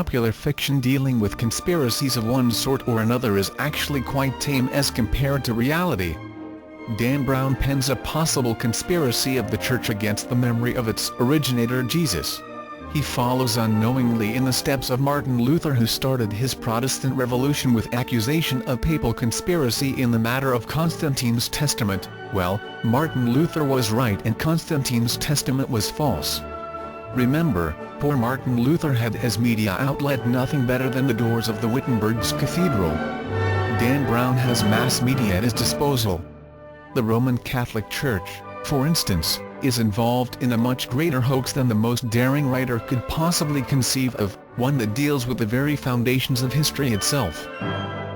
popular fiction dealing with conspiracies of one sort or another is actually quite tame as compared to reality. Dan Brown pens a possible conspiracy of the Church against the memory of its originator Jesus. He follows unknowingly in the steps of Martin Luther, who started his Protestant revolution with accusation of papal conspiracy in the matter of Constantine's testament. Well, Martin Luther was right and Constantine's testament was false. Remember, poor Martin Luther had as media outlet nothing better than the doors of the Wittenberg's cathedral. Dan Brown has mass media at his disposal. The Roman Catholic Church, for instance, is involved in a much greater hoax than the most daring writer could possibly conceive of, one that deals with the very foundations of history itself.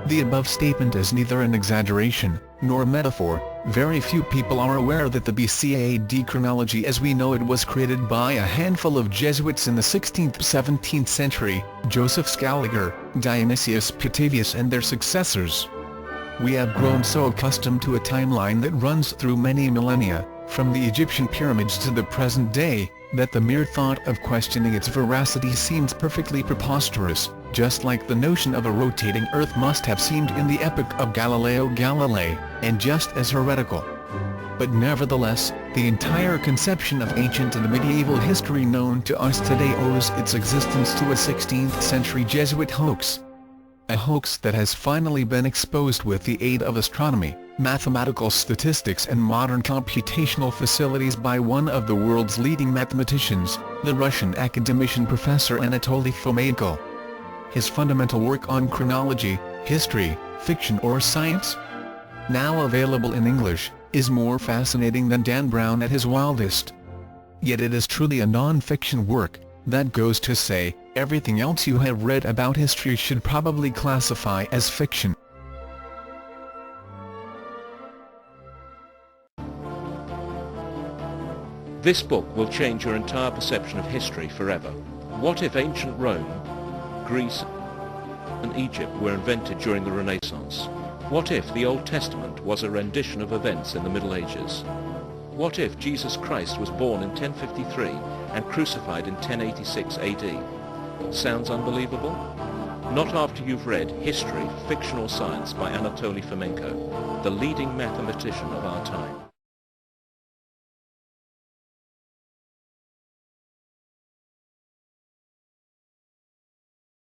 The above statement is neither an exaggeration, nor a metaphor. Very few people are aware that the BC AD chronology as we know it was created by a handful of Jesuits in the 16th–17th century, Joseph Scaliger, Dionysius Petavius and their successors. We have grown so accustomed to a timeline that runs through many millennia, from the Egyptian pyramids to the present day, that the mere thought of questioning its veracity seems perfectly preposterous, just like the notion of a rotating Earth must have seemed in the epoch of Galileo Galilei, and just as heretical. But nevertheless, the entire conception of ancient and medieval history known to us today owes its existence to a 16th-century Jesuit hoax. A hoax that has finally been exposed with the aid of astronomy, mathematical statistics and modern computational facilities by one of the world's leading mathematicians, the Russian academician Professor Anatoly Fomenko. His fundamental work on chronology, history, fiction or science, now available in English, is more fascinating than Dan Brown at his wildest. Yet it is truly a non-fiction work. That goes to say, everything else you have read about history should probably classify as fiction. This book will change your entire perception of history forever. What if ancient Rome, Greece and Egypt were invented during the Renaissance? What if the Old Testament was a rendition of events in the Middle Ages? What if Jesus Christ was born in 1053 and crucified in 1086 AD? Sounds unbelievable? Not after you've read History, Fiction or Science by Anatoly Fomenko, the leading mathematician of our time.